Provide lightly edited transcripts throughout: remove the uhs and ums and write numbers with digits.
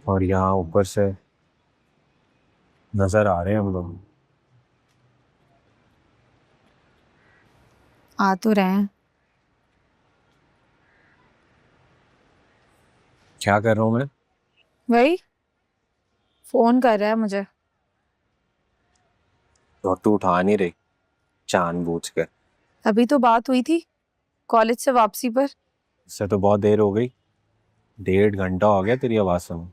और यहाँ ऊपर से नजर आ रहे हैं हम लोग। आ तो रहे हैं। क्या कर रहा हूँ मैं? वही फोन कर रहा है मुझे। और तू उठा नहीं रही जानबूझ के। अभी तो बात हुई थी कॉलेज से वापसी पर। इससे तो बहुत देर हो गई। 1.5 घंटा हो गया तेरी आवाज सुन।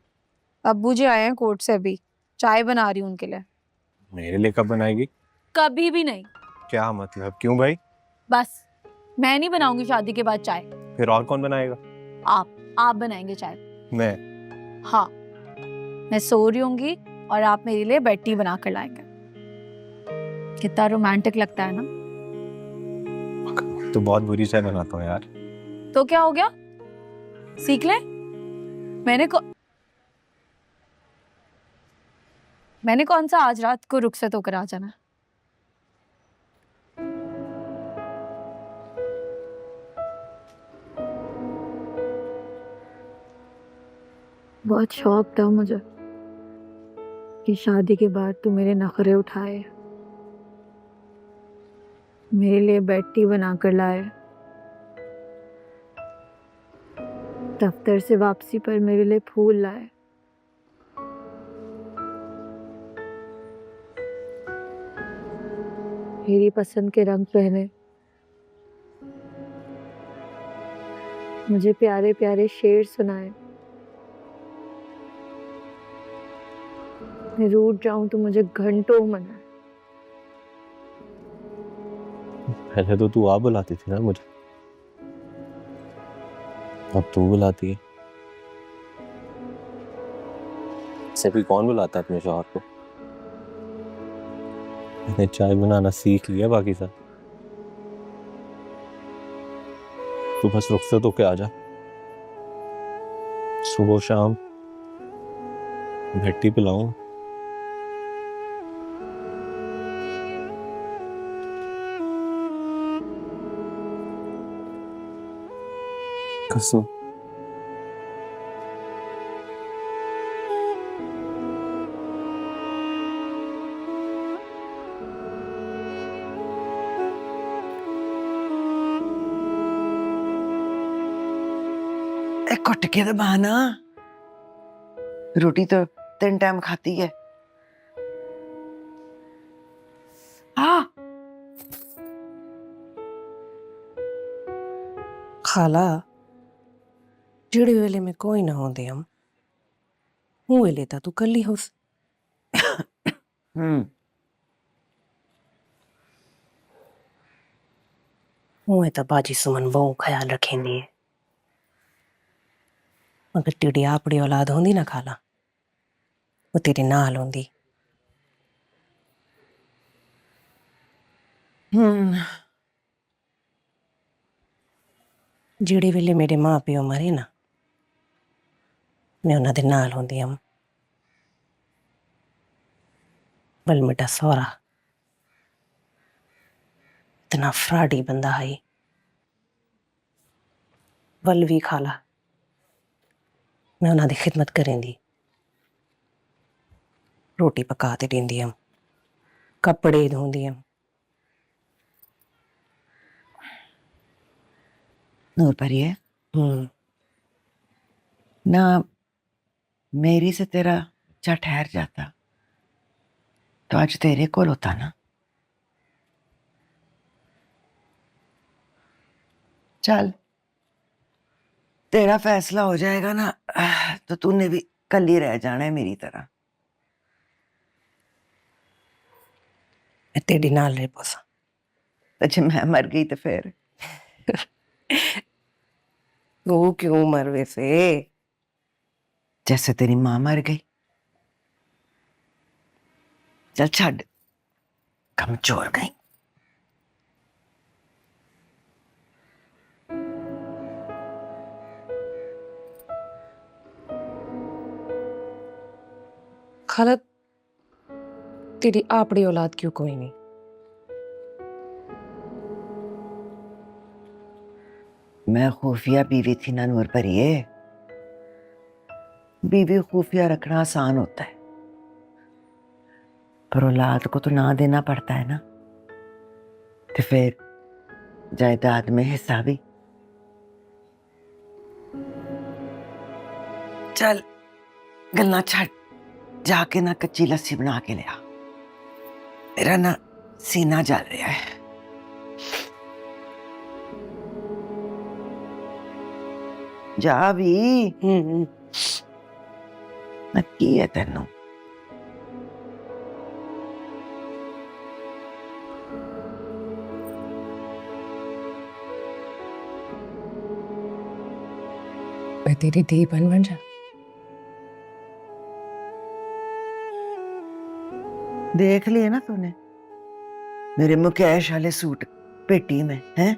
अब्बू जी आए हैं कोर्ट से अभी। चाय बना रही हूँ उनके लिए। मेरे लिए कब बनाएगी? कभी भी नहीं। क्या मतलब, क्यों भाई? बस मैं नहीं बनाऊंगी शादी के बाद चाय। फिर और कौन बनाएगा? आप बनाएंगे चाय। मैं? हाँ, मैं सो रही होंगी और आप मेरे लिए बेड टी बना कर लाएंगे। कितना रोमांटिक लगता है ना। तो बहुत बुरी चाय बनाता हूँ यार। तो क्या हो गया, सीख ले। मैंने को मैंने कौन सा आज रात को रुखसत होकर आ जाना। बहुत शौक था मुझे कि शादी के बाद तू मेरे नखरे उठाए, मेरे लिए बेड टी बना कर लाए, दफ्तर से वापसी पर मेरे लिए फूल लाए। मेरी पसंद के रंग पहने, मुझे प्यारे प्यारे शेर सुनाए। मैं रूठ जाऊं तो मुझे घंटों मनाए। पहले तो तू आप बुलाती थी ना मुझे, अब तू बुलाती है। से भी कौन बुलाता है अपने शौहर को? मैंने चाय बनाना सीख लिया, बाकी सब तू बस रुखसत होके आ जा। सुबह शाम भट्टी पिलाऊं। कसम। घुट के तो बहाना। रोटी तो 3 टाइम खाती है। हाँ खाला ਜਿਹੜੇ ਵੇਲੇ ਮੈਂ ਕੋਈ ਨਾ ਹੁੰਦੇ ਹਮ ਉਹ ਵੇਲੇ ਤਾਂ ਤੂੰ ਕੱਲੀ ਹੋਸ। ਉਹ ਤਾਂ ਬਾਜੀ ਸੁਮਨ ਬਹੁਤ ਖਿਆਲ ਰੱਖੇਂਦੀ ਹੈ। मगर तेरी आपड़ी औलाद होंदी ना खाला, वो तेरे नाल होंदी। ਜਿਹੜੇ ਵੇਲੇ ਮੇਰੇ ਮਾਂ ਪਿਓ ਮਰੇ ਨਾ, मैं ਉਹਨਾਂ ਦੇ ਨਾਲ ਹੁੰਦੀ ਹਮ। बल मेरा सौरा इतना फ्राडी बंदा है। बल भी खाला मैं उन्होंने खिदमत करेंदी, रोटी पका ते देंदी हम, कपड़े धोंदी हम। नूर परिए ना, मेरी से तेरा चा ठहर जाता तो आज तेरे को होता ना। चल, तेरा फैसला हो जाएगा ना तो तूने भी कल ही रह जाना है मेरी तरह। मैं तेरी नाल रह पोसा। अच्छा, मैं मर गई तो फिर वो क्यों मर वैसे? जैसे तेरी मां मर गई। चल छड़, कमजोर गई। खाला तेरी आपड़ी औलाद क्यों कोई नहीं? मैं खुफिया बीवी थी ना नूर परिए। बीवी खुफिया रखना आसान होता है, पर औलाद को तो ना देना पड़ता है ना। तो फिर जायदाद में हिस्सा भी। चल गल्ला छड़, जाके ना कच्ची लस्सी बना के ले आ, मेरा ना सीना जल रहा है। जा भी, नक्की है तेनू। मैं तेरी धी बन जा। देख लिए ना तूने मेरे मुकेश वाले सूट पेटी में हैं?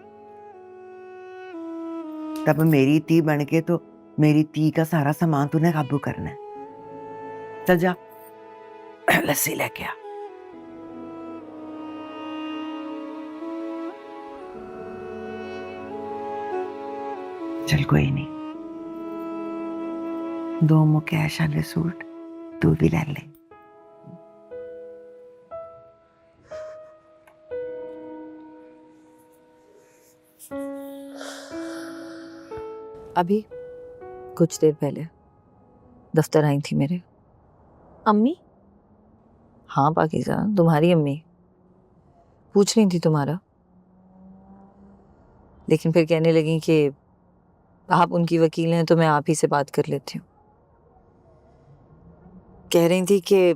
तब मेरी धी बन के तो मेरी धी का सारा सामान तूने काबू करना है। चल जा लस्सी लेके आ। चल कोई नहीं, 2 मुकेश वाले सूट तू भी ले ले। अभी कुछ देर पहले दफ्तर आई थी मेरे। अम्मी? हाँ पाकीज़ा, तुम्हारी अम्मी पूछ रही थी तुम्हारा, लेकिन फिर कहने लगी कि आप उनकी वकील हैं तो मैं आप ही से बात कर लेती हूँ। कह रही थी कि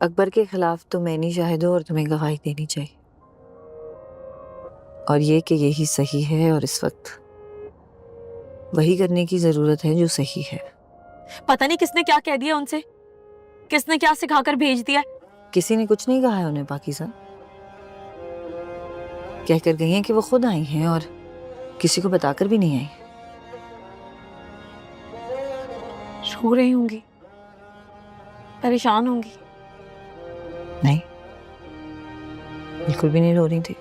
अकबर के खिलाफ तो मैं नहीं शाहिद हूँ और तुम्हें गवाही देनी चाहिए, और ये कि यही सही है और इस वक्त वही करने की जरूरत है जो सही है। पता नहीं किसने क्या कह दिया उनसे, किसने क्या सिखाकर भेज दिया। किसी ने कुछ नहीं कहा है उन्हें पाकीज़ा, कहकर गई हैं कि वो खुद आई हैं और किसी को बताकर भी नहीं आई। रो रही होंगी, परेशान होंगी। नहीं, बिल्कुल भी नहीं रो रही थी,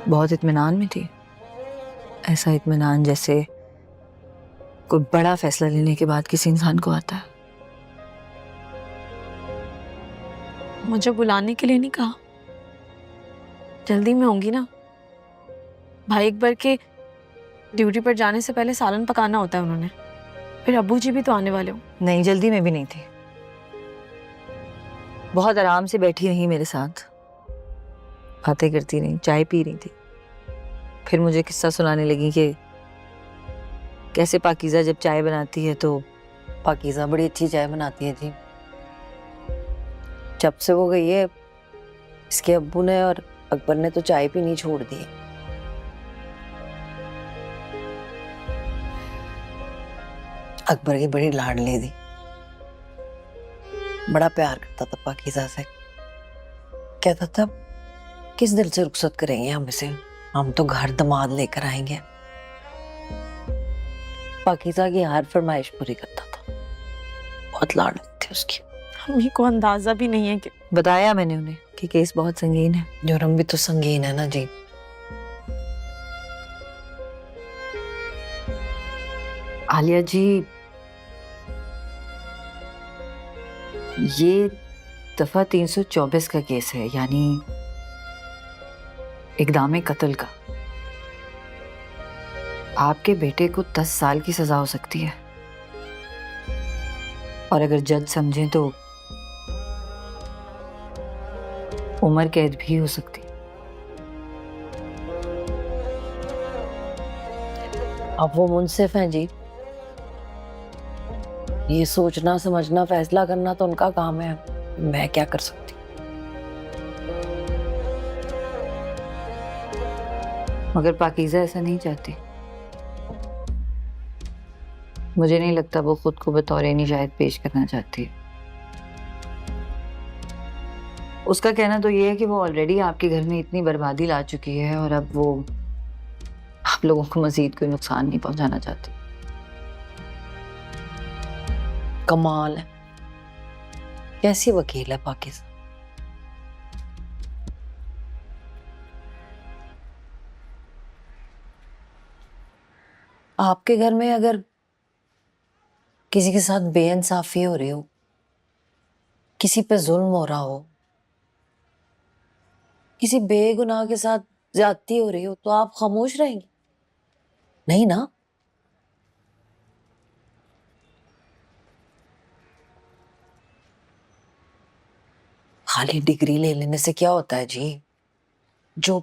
बहुत इत्मीनान में थी। ऐसा इत्मीनान जैसे कोई बड़ा फैसला लेने के बाद किसी इंसान को आता है। मुझे बुलाने के लिए नहीं कहा, जल्दी में होंगी ना। भाई अकबर के ड्यूटी पर जाने से पहले सालन पकाना होता है उन्होंने, फिर अब्बू जी भी तो आने वाले हो। नहीं, जल्दी में भी नहीं थी, बहुत आराम से बैठी रही मेरे साथ, बातें करती रही, चाय पी रही थी। फिर मुझे किस्सा सुनाने लगी कि कैसे पाकीज़ा जब चाय बनाती है तो पाकीज़ा बड़ी अच्छी चाय बनाती है जी। जब से वो गई है इसके अब्बू ने और अकबर ने तो चाय पीनी छोड़ दी है। अकबर की बड़ी लाडली थी, बड़ा प्यार करता था पाकीज़ा से। कहता था किस दिल से रुखसत करेंगे हम इसे, हम तो घर दामाद लेकर आएंगे। पाकीज़ा की हर फरमाइश पूरी करता था, बहुत लाडली थी उसकी। अम्मी को अंदाजा भी नहीं है कि बताया मैंने उन्हें कि केस बहुत संगीन है। जुर्म भी तो संगीन है ना जी। आलिया जी, ये दफा 324 का केस है, यानी इक़दाम कत्ल का। आपके बेटे को 10 साल की सजा हो सकती है, और अगर जज समझे तो उम्र कैद भी हो सकती है। अब वो मुंसिफ हैं जी, ये सोचना समझना फैसला करना तो उनका काम है, मैं क्या कर सकती। मगर पाकीज़ा ऐसा नहीं चाहती। मुझे नहीं लगता वो खुद को बतौर निजायत पेश करना चाहती है। उसका कहना तो ये है कि वो ऑलरेडी आपके घर में इतनी बर्बादी ला चुकी है और अब वो आप लोगों को मजीद कोई नुकसान नहीं पहुंचाना चाहती। कमाल है, कैसी वकील है पाकीज़ा। आपके घर में अगर किसी के साथ बेइंसाफी हो रही हो, किसी पे जुल्म हो रहा हो, किसी बेगुनाह के साथ ज्यादती हो रही हो, तो आप खामोश रहेंगे? नहीं ना। खाली डिग्री ले लेने से क्या होता है जी? जो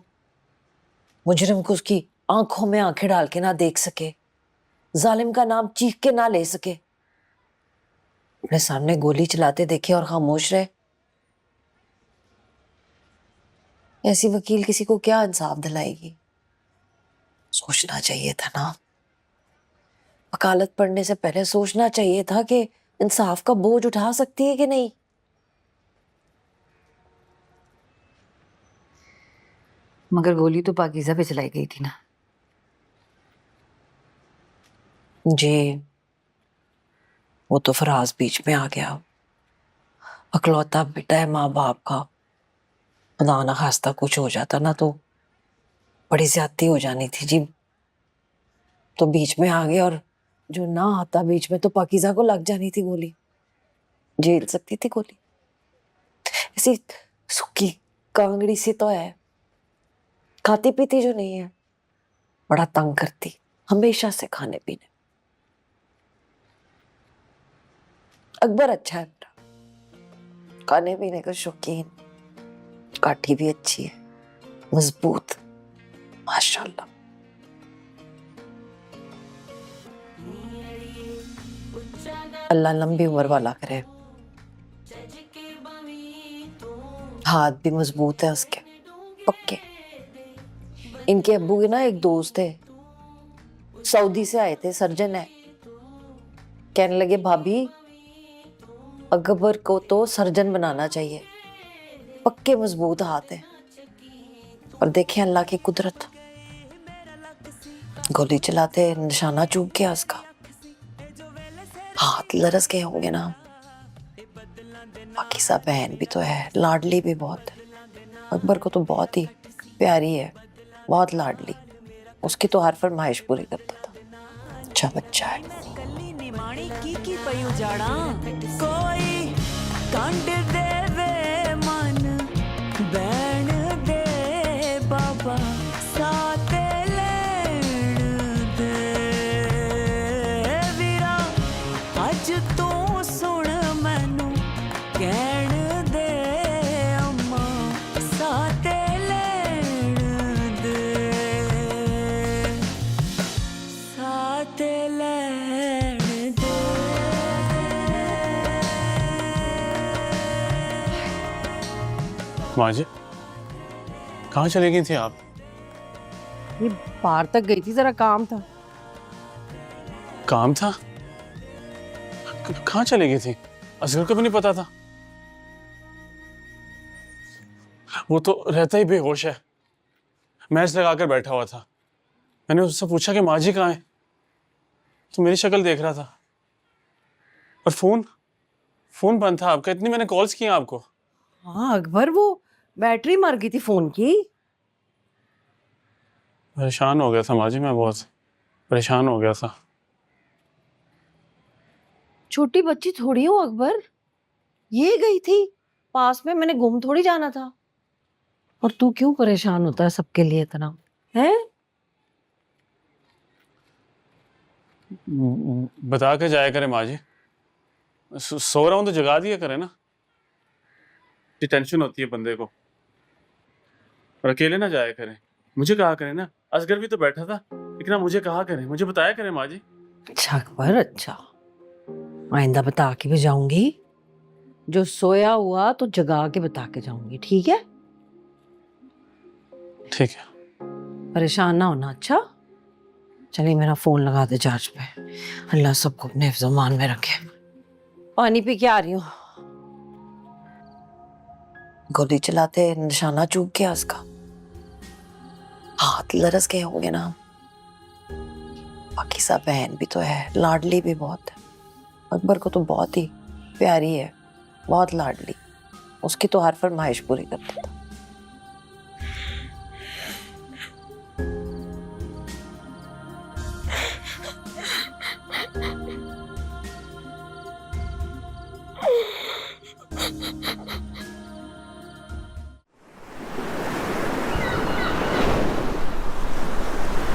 मुजरिम को उसकी आंखों में आंखें डाल के ना देख सके, जालिम का नाम चीख के ना ले सके, अपने सामने गोली चलाते देखे और खामोश रहे, ऐसी वकील किसी को क्या इंसाफ दिलाएगी? सोचना चाहिए था ना। वकालत पढ़ने से पहले सोचना चाहिए था कि इंसाफ का बोझ उठा सकती है कि नहीं। मगर गोली तो पाकीज़ा पे चलाई गई थी ना जी। वो तो फराज बीच में आ गया, अकलौता बेटा है माँ बाप का। खुदा ना खास्ता कुछ हो जाता ना तो बड़ी ज्यादती हो जानी थी जी। तो बीच में आ गया, और जो ना आता बीच में तो पाकीज़ा को लग जानी थी गोली, झेल सकती थी गोली। ऐसी सूखी कांगड़ी सी तो है, खाती पीती जो नहीं है, बड़ा तंग करती हमेशा से खाने पीने। अकबर अच्छा है बेटा, खाने पीने का शौकीन, काठी भी अच्छी है, मजबूत, माशाल्लाह। अल्लाह लंबी उम्र वाला करे। हाथ भी मजबूत है उसके, पक्के। इनके अब्बू के ना एक दोस्त थे, सऊदी से आए थे, सर्जन है। कहने लगे भाभी अकबर को तो सर्जन बनाना चाहिए, पक्के मजबूत हाथ है। और देखें अल्लाह की कुदरत, गोली चलाते निशाना चूक गया उसका, हाथ लरस गए होंगे ना। पाकीज़ा बहन भी तो है, लाडली भी बहुत है। अकबर को तो बहुत ही प्यारी है, बहुत लाडली, उसकी तो हर फरमाइश पूरी करता था। अच्छा बच्चा है। कोई कंड देवे मन बैण दे बाबा साथ लैण दे वीरा अज तू सुन मैनू कहण दे अम्मा साथ लैण दे साथ लैण दे। माँ जी, कहाँ चली गई थी आप? ये बाहर तक गई थी, जरा काम था। काम था? कहाँ चली गई थी? असगर को भी नहीं पता था? वो तो रहता ही बेहोश है, मैच लगाकर बैठा हुआ था। मैंने उससे पूछा कि माँ जी कहाँ है, तो मेरी शक्ल देख रहा था। और फोन बंद था आपका। इतनी मैंने कॉल्स की आपको। हाँ अकबर, वो बैटरी मर गई थी फोन की। परेशान हो गया था माँ जी, मैं बहुत परेशान हो गया था। छोटी बच्ची थोड़ी हो अकबर, ये गई थी पास में, मैंने गुम थोड़ी जाना था। और तू क्यों परेशान होता है सबके लिए इतना, है? बता के जाया करे माँ जी। सो रहा हूँ तो जगा दिया करे ना, टेंशन होती है बंदे को। और अकेले ना जाया करे, मुझे कहा करे ना। असगर भी तो बैठा था, लेकिन मुझे कहा करे, मुझे बताया करे माँ जी। अच्छा अकबर, अच्छा आइंदा बता के भी जाऊंगी। जो सोया हुआ तो जगा के बता के जाऊंगी, ठीक है? ठीक है। परेशान ना होना, अच्छा? चलिए मेरा फोन लगा दे चार्ज पे। अल्लाह सबको अपने हिफ्ज़-ओ-मान में रखे। पानी पी के आ रही हूँ। गोली चलाते निशाना चूक गया उसका, हाथ लरस गए होंगे ना। पाकीज़ा बहन भी तो है, लाडली भी बहुत है। अकबर को तो बहुत ही प्यारी है, बहुत लाडली, उसकी तो हर फरमाइश पूरी करता था।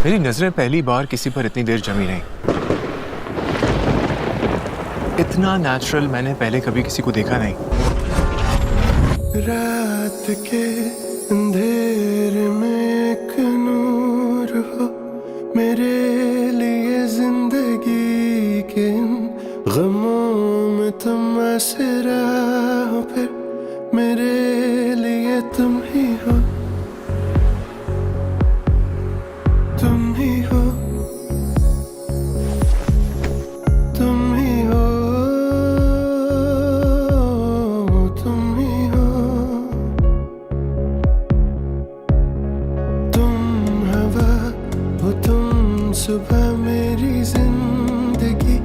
मेरी नजरें पहली बार किसी पर इतनी देर जमी नहीं। इतना नेचुरल मैंने पहले कभी किसी को देखा नहीं। रात के अंधेरे में एक नूर हो, मेरे लिए जिंदगी के इन गमों में तुम आसरा हो, फिर मेरे लिए तुम ही हो, तुम ही हो, तुम ही हो, तुम ही हो, तुम हवा हो, तुम सुबह मेरी जिंदगी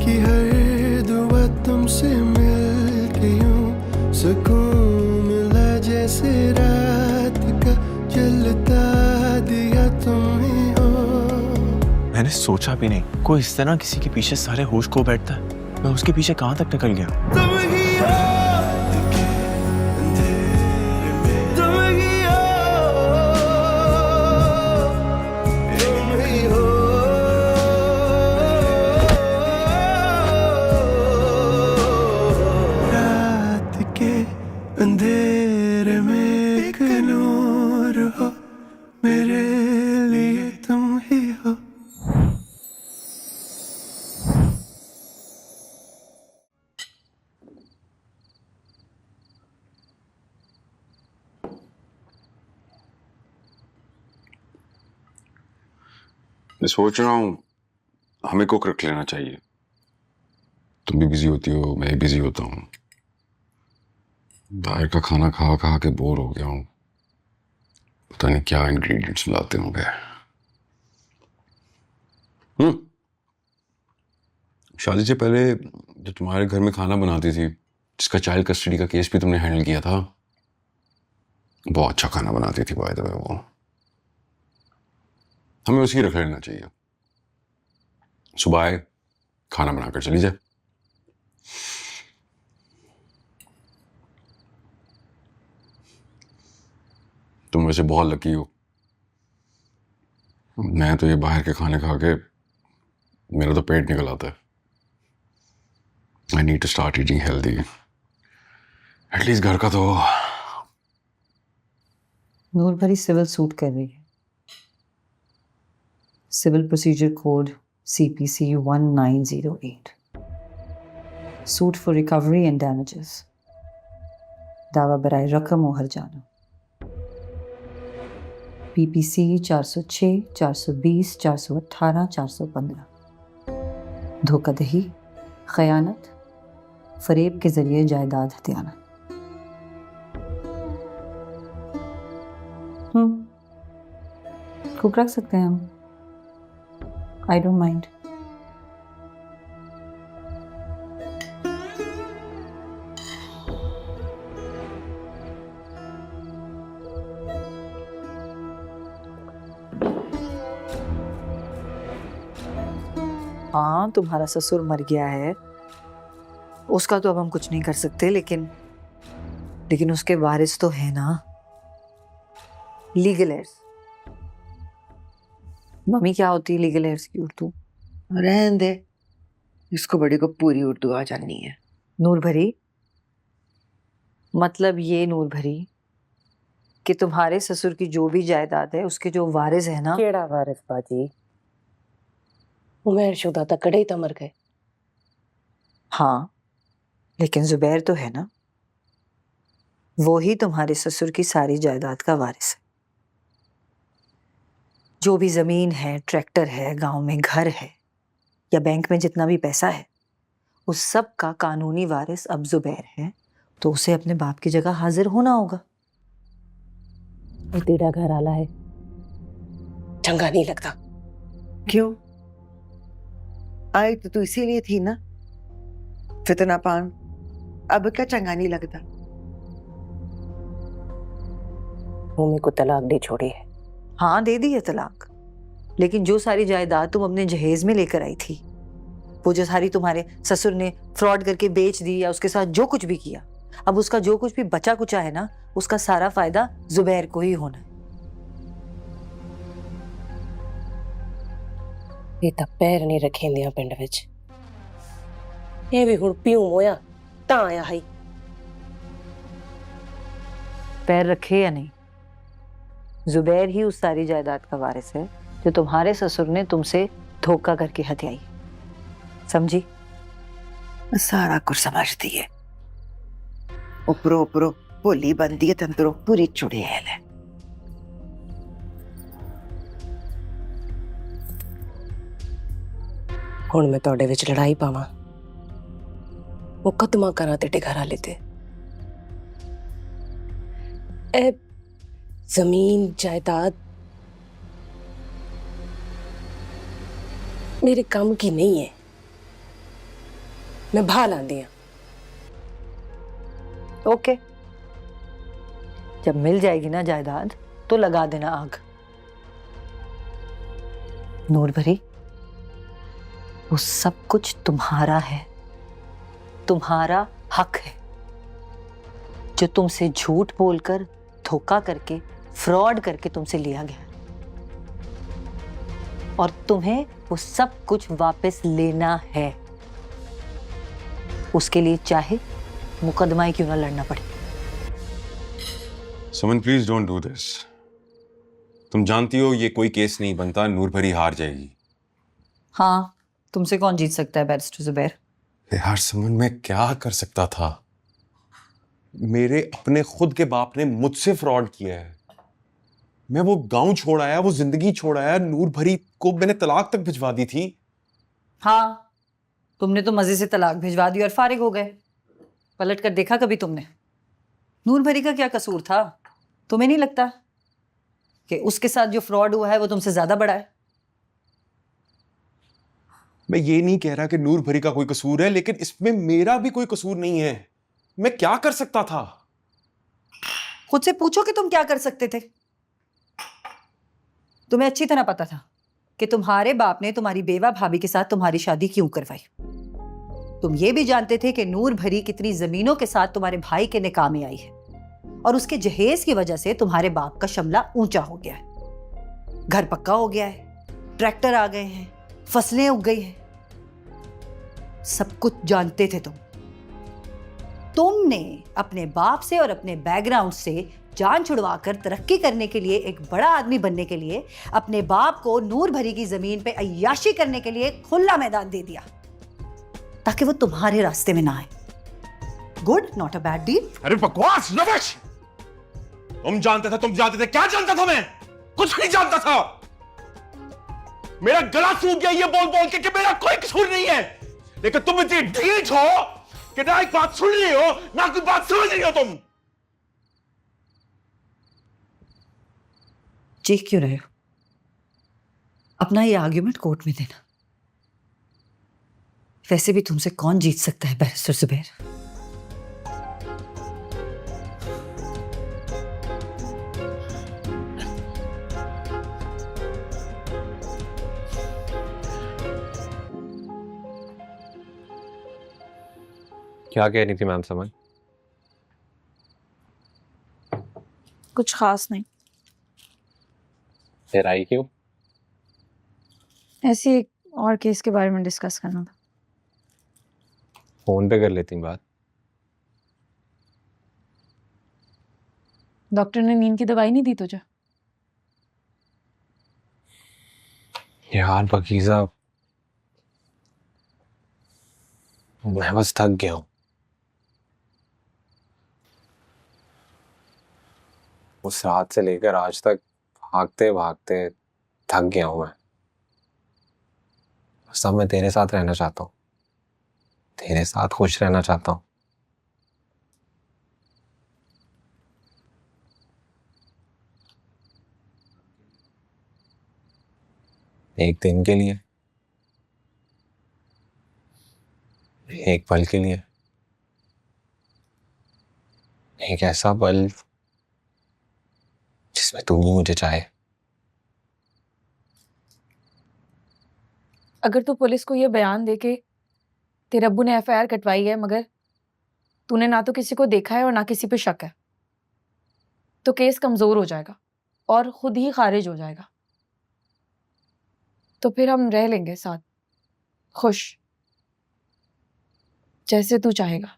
की हर दुआ तुमसे मिल के यूं सुकून मिला, जैसे रात का जलता दिया तुम ही हो। मैंने सोचा भी नहीं कोई इस तरह किसी के पीछे सारे होश खो बैठता है। मैं उसके पीछे कहाँ तक निकल गया। तुम ही हो, तुम ही हो, तुम ही हो, रात के अंधेरे में एक नूर हो, मेरे लिए तुम ही हो। मैं सोच रहा हूँ हमें कुक रख लेना चाहिए। तुम भी बिजी होती हो, मैं भी बिजी होता हूँ। बाहर का खाना खा खा के बोर हो गया हूँ। पता नहीं क्या इंग्रेडिएंट्स मिलाते होंगे। शादी से पहले जो तुम्हारे घर में खाना बनाती थी, जिसका चाइल्ड कस्टडी का केस भी तुमने हैंडल किया था, बहुत अच्छा खाना बनाती थी बाय द वे वो। हमें उसी रख लेना चाहिए। सुबह आए, खाना बनाकर चली जाए। तुम वैसे बहुत लकी हो। मैं तो ये बाहर के खाने खा के मेरा तो पेट निकल आता है। I need to start eating healthy. At least घर का तो। नूर भरी सिविल सूट कर रही है। Civil procedure code CPC 1908। Suit for recovery and damages. दावा बराए रकम और हर्जाना। PPC 406, 420, 418, 415। धोखाधड़ी, खयानत, फरेब के जरिए जायदाद हथियाना। कुक रख सकते हैं हम। I don't mind. हाँ, तुम्हारा ससुर मर गया है, उसका तो अब हम कुछ नहीं कर सकते, लेकिन उसके वारिस तो है ना, लीगल एयर्स। मम्मी क्या होती है लीगल एयर्स की उर्दू? रहने दे, इसको बड़ी को पूरी उर्दू आ जानी है। नूर भरी, मतलब ये नूर भरी कि तुम्हारे ससुर की जो भी जायदाद है उसके जो वारिस है ना। केड़ा वारिस बाजी? उमेर शुदा तक कड़े ही तो मर गए। हाँ, लेकिन जुबैर तो है ना, वो ही तुम्हारे ससुर की सारी जायदाद का वारिस है। जो भी जमीन है, ट्रैक्टर है, गांव में घर है या बैंक में जितना भी पैसा है, उस सब का कानूनी वारिस अब जुबैर है, तो उसे अपने बाप की जगह हाजिर होना होगा। और तेरा घर आला है, चंगा नहीं लगता। क्यों? आई तो तू इसीलिए थी ना, फितना पान। अब क्या चंगा नहीं लगता? भूमि को तलाक दे छोड़ी है। हाँ, दे दी है तलाक, लेकिन जो सारी जायदाद तुम अपने जहेज में लेकर आई थी, वो जो सारी तुम्हारे ससुर ने फ्रॉड करके बेच दी या उसके साथ जो कुछ भी किया, अब उसका जो कुछ भी बचा कुचा है ना, उसका सारा फायदा जुबैर को ही होना है। ਇਹ ਤਾਂ ਪੈਰ ਨਹੀਂ ਰੱਖੇਂਦੀਆਂ ਪਿੰਡ ਵਿੱਚ। ਇਹ ਵੀ ਹੁਣ ਪਿਉ ਹੋਇਆ ਤਾਂ ਆਇਆ ਹੈ। पैर रखे या नहीं, जुबैर ही उस सारी जायदाद का वारिस है जो तुम्हारे ससुर ने तुमसे धोखा करके हत्याई। समझी? मैं सारा कुछ समझती है। उपरो उपरो भोली बनती है, तंत्रों पूरी चुड़ैल है। ਹੁਣ ਮੈਂ ਤੁਹਾਡੇ ਵਿੱਚ ਲੜਾਈ ਪਾਵਾਂ, ਮੁਕੱਦਮਾ ਕਰਾਂ ਤੇ ਟਿਕਾਰਾ ਲੈਤੇ। ਇਹ ਜ਼ਮੀਨ ਜਾਇਦਾਦ मेरे काम की नहीं है। मैं भाल आंदी हूँ। ओके, जब मिल जाएगी ना जायदाद तो लगा देना आग। नूर भरी, वो सब कुछ तुम्हारा है, तुम्हारा हक है, जो तुमसे झूठ बोलकर, धोखा करके, फ्रॉड करके तुमसे लिया गया, और तुम्हें वो सब कुछ वापस लेना है। उसके लिए चाहे मुकदमा ही क्यों ना लड़ना पड़े। सुमन प्लीज डोंट डू दिस। तुम जानती हो ये कोई केस नहीं बनता, नूर भरी हार जाएगी। हाँ, तुमसे कौन जीत सकता है बैरिस्टर जुबैर? यार सुमन, मैं क्या कर सकता था? मेरे अपने खुद के बाप ने मुझसे फ्रॉड किया है। मैं वो गांव छोड़ आया, वो जिंदगी छोड़ आया, नूर भरी को मैंने तलाक तक भिजवा दी थी। हाँ, तुमने तो मजे से तलाक भिजवा दी और फारिग हो गए। पलट कर देखा कभी तुमने? नूर भरी का क्या कसूर था? तुम्हें नहीं लगता कि उसके साथ जो फ्रॉड हुआ है वो तुमसे ज्यादा बड़ा है? मैं ये नहीं कह रहा कि नूर भरी का कोई कसूर है, लेकिन इसमें मेरा भी कोई कसूर नहीं है। मैं क्या कर सकता था? खुद से पूछो कि तुम क्या कर सकते थे। तुम्हें अच्छी तरह पता था कि तुम्हारे बाप ने तुम्हारी बेवा भाभी के साथ तुम्हारी शादी क्यों करवाई। तुम ये भी जानते थे कि नूर भरी कितनी जमीनों के साथ तुम्हारे भाई के निकाह में आई है, और उसके जहेज की वजह से तुम्हारे बाप का शमला ऊंचा हो गया है, घर पक्का हो गया है, ट्रैक्टर आ गए हैं, फसलें उग गई हैं। सब कुछ जानते थे तुमने अपने बाप से और अपने बैकग्राउंड से जान छुड़वाकर तरक्की करने के लिए, एक बड़ा आदमी बनने के लिए, अपने बाप को नूर भरी की जमीन पे अय्याशी करने के लिए खुला मैदान दे दिया ताकि वो तुम्हारे रास्ते में ना आए। Good, not a bad deal. अरे बकवास नवश! तुम जानते थे, क्या जानता था मैं? कुछ नहीं जानता था। मेरा गला सूख गया ये बोल बोल के कि मेरा कोई कसूर नहीं है, लेकिन तुम इतनी ढीठ हो कि ना एक बात सुन रही हो ना कोई बात समझ रही हो। तुम चीख क्यों रहे हो? अपना ये आर्ग्यूमेंट कोर्ट में देना। वैसे भी तुमसे कौन जीत सकता है बैरिस्टर जुबैर? क्या कह रही थी मैम समन? कुछ खास नहीं, फिर आई क्यों? ऐसे एक और केस के बारे में डिस्कस करना था। फोन पे कर लेती बात। डॉक्टर ने नींद की दवाई नहीं दी तुझे? यार पकीज़ा, मैं बस थक गया हूँ। उस रात से लेकर आज तक भागते भागते थक गया हूं मैं। सब मैं तेरे साथ रहना चाहता हूँ, तेरे साथ खुश रहना चाहता हूँ। एक दिन के लिए, एक पल के लिए, एक ऐसा पल जिसमें तू ही मुझे चाहे। अगर तू पुलिस को ये बयान दे के तेरे अब्बू ने एफआईआर कटवाई है, मगर तूने ना तो किसी को देखा है और ना किसी पे शक है, तो केस कमजोर हो जाएगा और खुद ही खारिज हो जाएगा। तो फिर हम रह लेंगे साथ, खुश, जैसे तू चाहेगा।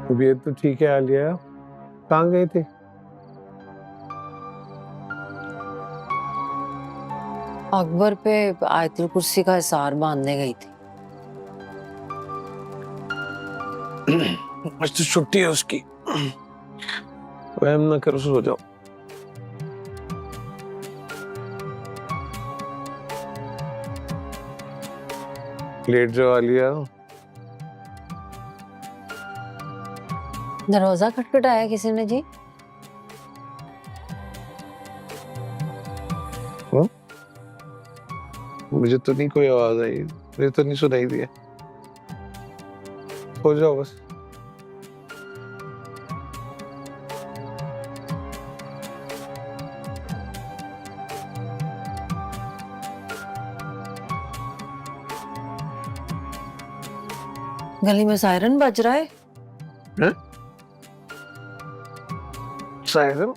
तबीयत तो ठीक है आलिया, कहाँ गई थी? अकबर पे आयतुल कुर्सी का हिसार बांधने गई थी। आज तो छुट्टी है उसकी। वहम ना करो, सो जाओ। लेट जाओ आलिया। दरवाजा खटखटाया किसी ने जी? मुझे तो नहीं कोई आवाज आई, मुझे तो नहीं सुनाई दिया। हो जाओ बस। गली में सायरन बज रहा है। हैं? सायरन?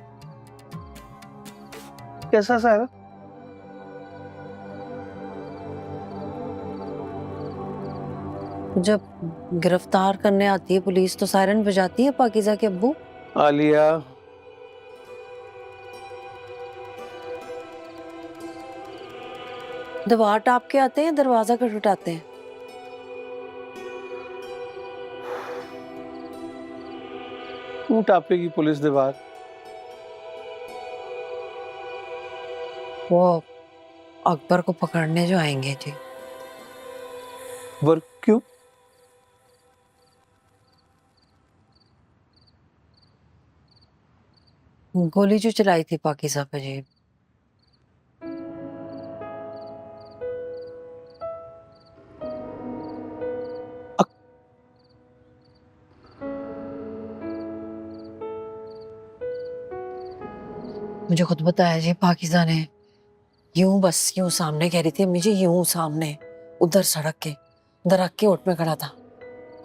कैसा सायरन? जब गिरफ्तार करने आती है पुलिस तो सायरन बजाती है पाकीज़ा के अब्बू। आलिया, दीवार टाप के आते हैं, दरवाजा खटखटाते हैं। क्यों टापेगी पुलिस दीवार? वो अकबर को पकड़ने जो आएंगे जी। वर्क क्यों? गोली जो चलाई थी पाकीज़ा पे जी। मुझे खुद बताया जी पाकीज़ा ने। यूं बस यूं सामने कह रही थी मुझे, यूं सामने उधर सड़क के दरख्त के ओट में खड़ा था,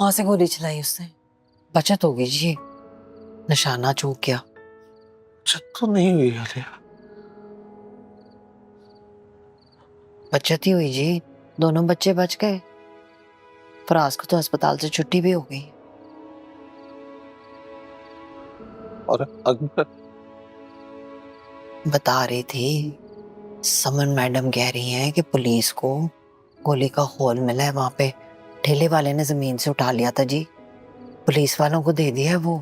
वहां से गोली चलाई उसने। बचत हो गई जी, निशाना चूक गया। तो नहीं हुई आलिया। बचत ही हुई जी, दोनों बच्चे बच गए। फराज को तो अस्पताल से छुट्टी भी हो गई। और अकबर? बता रही थी, समन मैडम कह रही हैं कि पुलिस को गोली का होल मिला है वहां पे। ठेले वाले ने जमीन से उठा लिया था जी, पुलिस वालों को दे दिया है। वो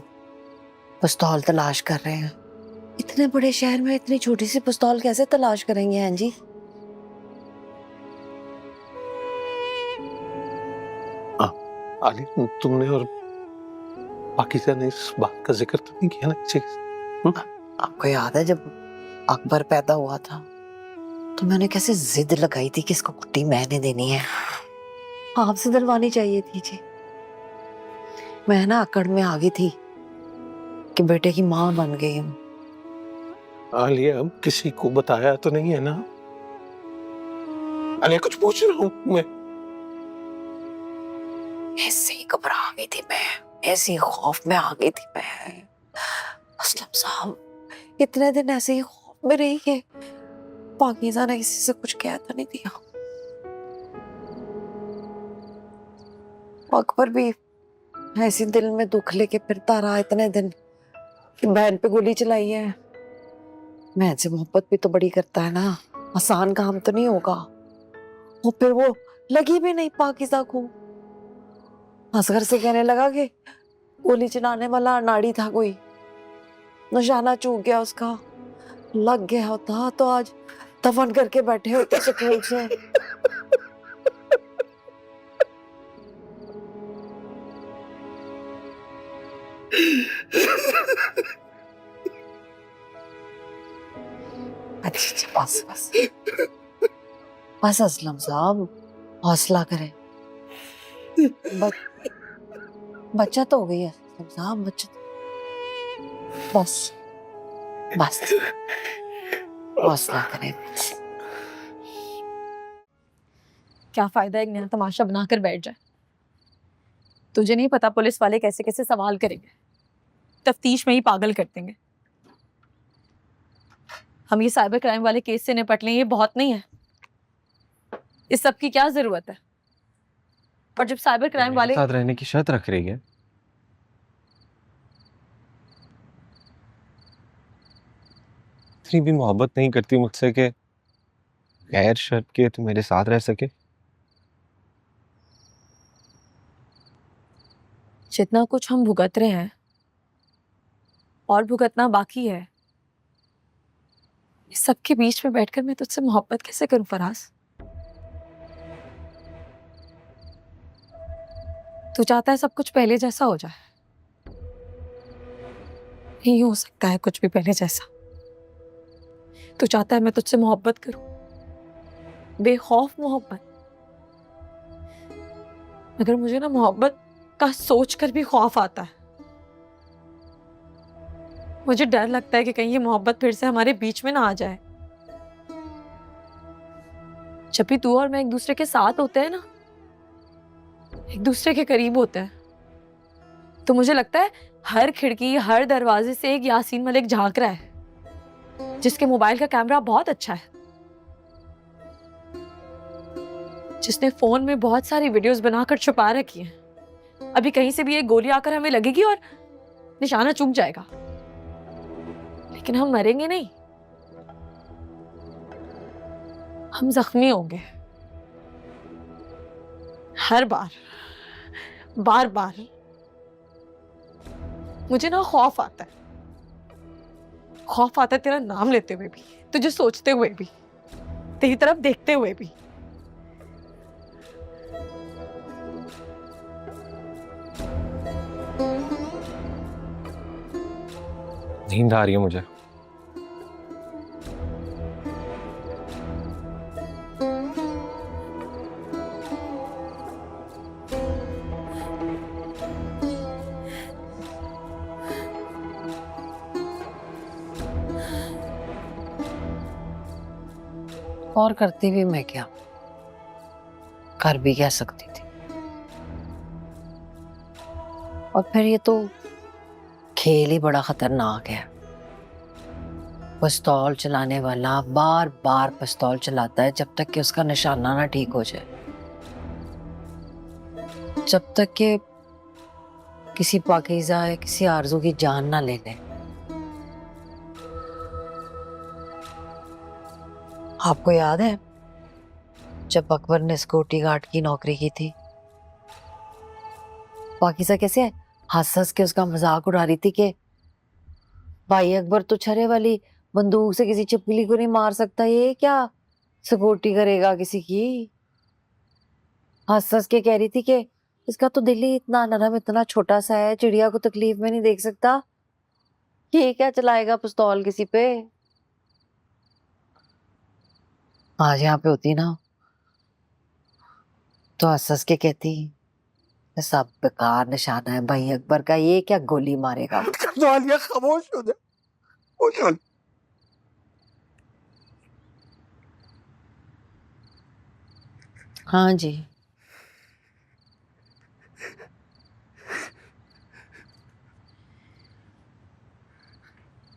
पिस्तौल तलाश कर रहे हैं। इतने बड़े शहर में इतनी छोटी सी पिस्तौल कैसे तलाश करेंगे हैं जी? आली, तुमने और पाकीज़ा ने इस बात का जिक्र तो नहीं किया ना किसी से? आपको याद है जब अकबर पैदा हुआ था तो मैंने कैसे जिद लगाई थी कि इसको कुट्टी मैंने देनी है। आपसे दिलवानी चाहिए थी जी। मैं ना अकड़ में आ गई थी कि बेटे की माँ बन गई हूँ। आलिया, अब किसी को बताया तो नहीं है ना? आलिया, कुछ पूछ रहा हूँ मैं। ऐसे ही घबरा गई थी मैं, ऐसे ही खौफ में आ गई थी मैं। असलम साहब इतने दिन ऐसे ही खौफ में रही कि पाकीज़ा ने किसी से कुछ कह तो नहीं दिया। अकबर भी ऐसे दिल में दुख लेके फिरता रहा इतने दिन कि बहन पे गोली चलाई है। बहन से मोहब्बत भी तो बड़ी करता है ना, आसान काम तो नहीं होगा। और फिर वो लगी भी नहीं पाकीज़ा को। असगर से कहने लगा कि गोली चलाने वाला अनाड़ी था कोई, निशाना चूक गया उसका। लग गया होता तो आज दफन करके बैठे होते सुकून से। अच्छा बस बस बस असलम साहब, हौसला करें। बचत हो गई है असलम साहब, बचत। बस बस हौसला करें। क्या फायदा एक नया तमाशा बनाकर बैठ जाए। तुझे नहीं पता पुलिस वाले कैसे कैसे सवाल करेंगे, तफ्तीश में ही पागल कर देंगे। हम ये साइबर क्राइम वाले केस से निपट लें, ये बहुत नहीं है। इस सब की क्या जरूरत है? और जब साइबर क्राइम वाले साथ रहने की शर्त रख रही है। इतनी भी मोहब्बत नहीं करती मुझसे कि गैर शर्त के तुम मेरे साथ रह सके। जितना कुछ हम भुगत रहे हैं और भुगतना बाकी है, इस सब के बीच में बैठकर मैं तुझसे मोहब्बत कैसे करूं फराज? तू चाहता है सब कुछ पहले जैसा हो जाए। नहीं हो सकता है कुछ भी पहले जैसा। तू चाहता है मैं तुझसे मोहब्बत करूं, बेखौफ मोहब्बत। मगर मुझे ना मोहब्बत का सोचकर भी खौफ आता है। मुझे डर लगता है कि कहीं ये मोहब्बत फिर से हमारे बीच में ना आ जाए। जब भी तू और मैं एक दूसरे के साथ होते हैं ना, एक दूसरे के करीब होते हैं, तो मुझे लगता है हर खिड़की हर दरवाजे से एक यासीन मलिक झांक रहा है, जिसके मोबाइल का कैमरा बहुत अच्छा है, जिसने फोन में बहुत सारी वीडियोस बनाकर छुपा रखी हैं। अभी कहीं से भी एक गोली आकर हमें लगेगी और निशाना चूक जाएगा, लेकिन हम मरेंगे नहीं, हम जख्मी होंगे। हर बार बार बार मुझे ना खौफ आता है, खौफ आता है तेरा नाम लेते हुए भी, तुझे सोचते हुए भी, तेरी तरफ देखते हुए भी। नींद आ रही है मुझे। और करती भी मैं क्या, कर भी क्या सकती थी। और फिर ये तो खेल ही बड़ा खतरनाक है। पिस्तौल चलाने वाला बार बार पिस्तौल चलाता है जब तक कि उसका निशाना ना ठीक हो जाए, जब तक कि किसी पाकीज़ा या किसी आरज़ू की जान ना ले ले। आपको याद है जब अकबर ने सिक्योरिटी गार्ड की नौकरी की थी, पाकीज़ा कैसे हंस हंस के उसका मजाक उड़ा रही थी कि भाई अकबर तो छरे वाली बंदूक से किसी छिपकली को नहीं मार सकता, ये क्या सिक्योरिटी करेगा किसी की। हंस हंस के कह रही थी कि इसका तो दिल ही इतना नरम इतना छोटा सा है, चिड़िया को तकलीफ में नहीं देख सकता, ये क्या चलाएगा पिस्तौल किसी पे। आज यहाँ पे होती ना तो हंस हंस के कहती सब बेकार निशाना है भाई अकबर का, ये क्या गोली मारेगा। खामोश हो जा। हाँ जी,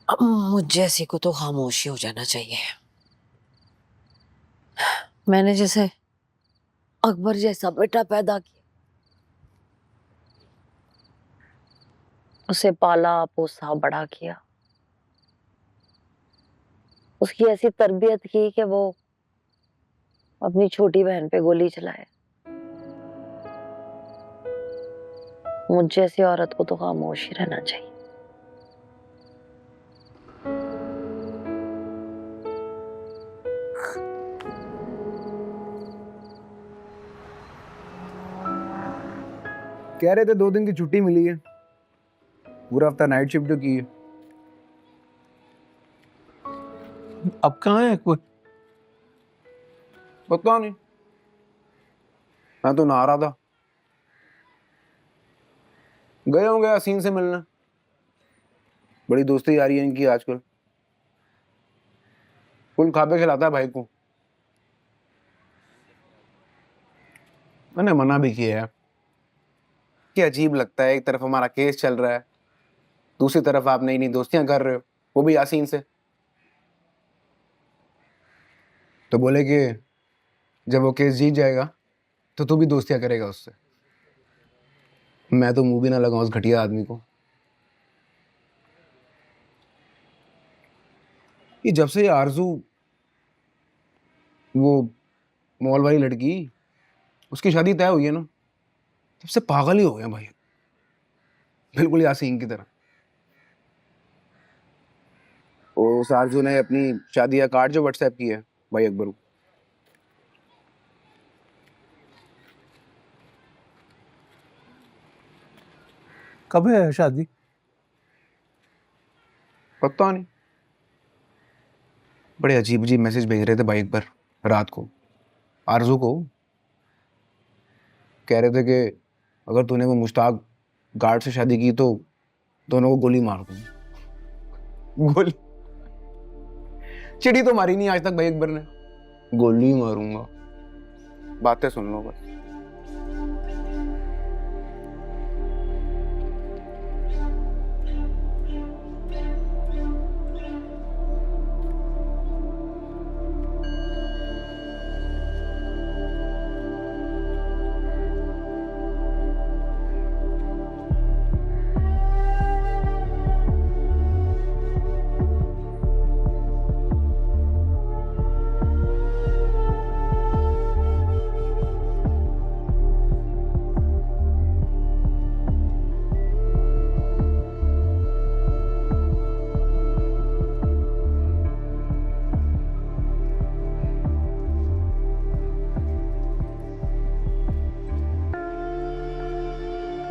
मुझ जैसी को तो खामोशी हो जाना चाहिए। मैंने जैसे अकबर जैसा बेटा पैदा किया, उसे पाला पोसा बड़ा किया, उसकी ऐसी तरबियत की कि वो अपनी छोटी बहन पे गोली चलाए। मुझ जैसी औरत को तो खामोश ही रहना चाहिए। कह रहे थे 2 दिन की छुट्टी मिली है, पूरा हफ्ता नाइट शिफ्ट जो की है। अब कहाँ है कोई? पता नहीं, मैं तो नहा रहा था, गए होंगे यासीन से मिलने। बड़ी दोस्ती आ रही है इनकी आजकल, फुल खाबे खिलाता है भाई को। मैंने मना भी किया है कि अजीब लगता है, एक तरफ हमारा केस चल रहा है, दूसरी तरफ आप नई नई दोस्तियां कर रहे हो, वो भी यासीन से। तो बोले कि जब वो केस जीत जाएगा तो तू भी दोस्तियां करेगा उससे। मैं तो मुंह भी ना लगाऊं उस घटिया आदमी को। ये जब से ये आरजू, वो मॉल वाली लड़की, उसकी शादी तय हुई है ना, तब से पागल ही हो गया भाई, बिल्कुल यासीन की तरह। उस आरजू ने अपनी शादी का कार्ड जो व्हाट्सएप किया है भाई अकबर को, कब है शादी? पता नहीं, बड़े अजीब अजीब मैसेज भेज रहे थे भाई अकबर रात को आरजू को। कह रहे थे कि अगर तूने वो मुश्ताक गार्ड से शादी की तो दोनों को गोली मार दूंगा। गोली? चिड़ी तो मारी नहीं आज तक भाई अकबर ने, गोली मारूंगा। बातें सुन लो बस।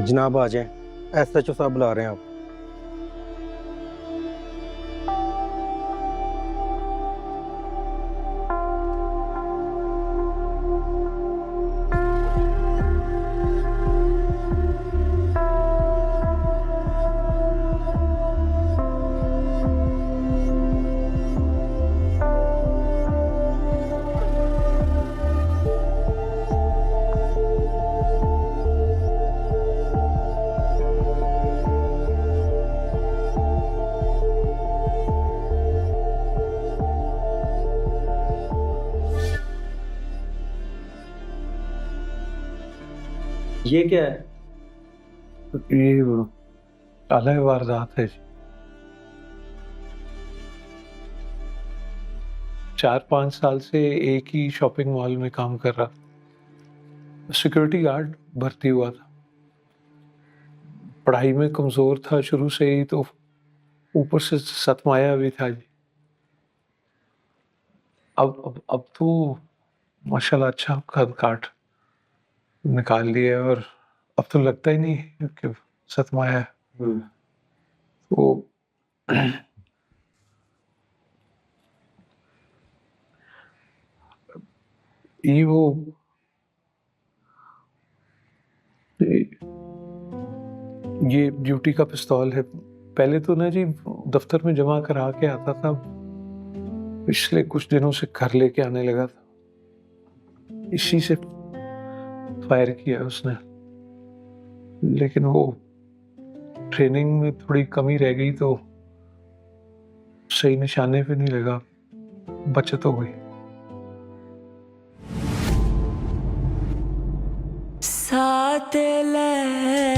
जनाब आ जाए, SHO साहब बुला रहे हैं आप। ये क्या है? ये अलग वारदात है। 4-5 साल से एक ही शॉपिंग मॉल में काम कर रहा, सिक्योरिटी गार्ड भर्ती हुआ था। पढ़ाई में कमजोर था शुरू से ही, तो ऊपर से सतमाया भी था जी। अब तो माशाल्लाह अच्छा कद काट निकाल लिया, और अब तो लगता ही नहीं कि सतमाया है। तो ये ड्यूटी का पिस्तौल है। पहले तो ना जी दफ्तर में जमा करा के आता था, पिछले कुछ दिनों से घर लेके आने लगा था। इसी से फायर किया उसने, लेकिन वो ट्रेनिंग में थोड़ी कमी रह गई तो सही निशाने पे नहीं लगा, बचत हो गई। साथ ले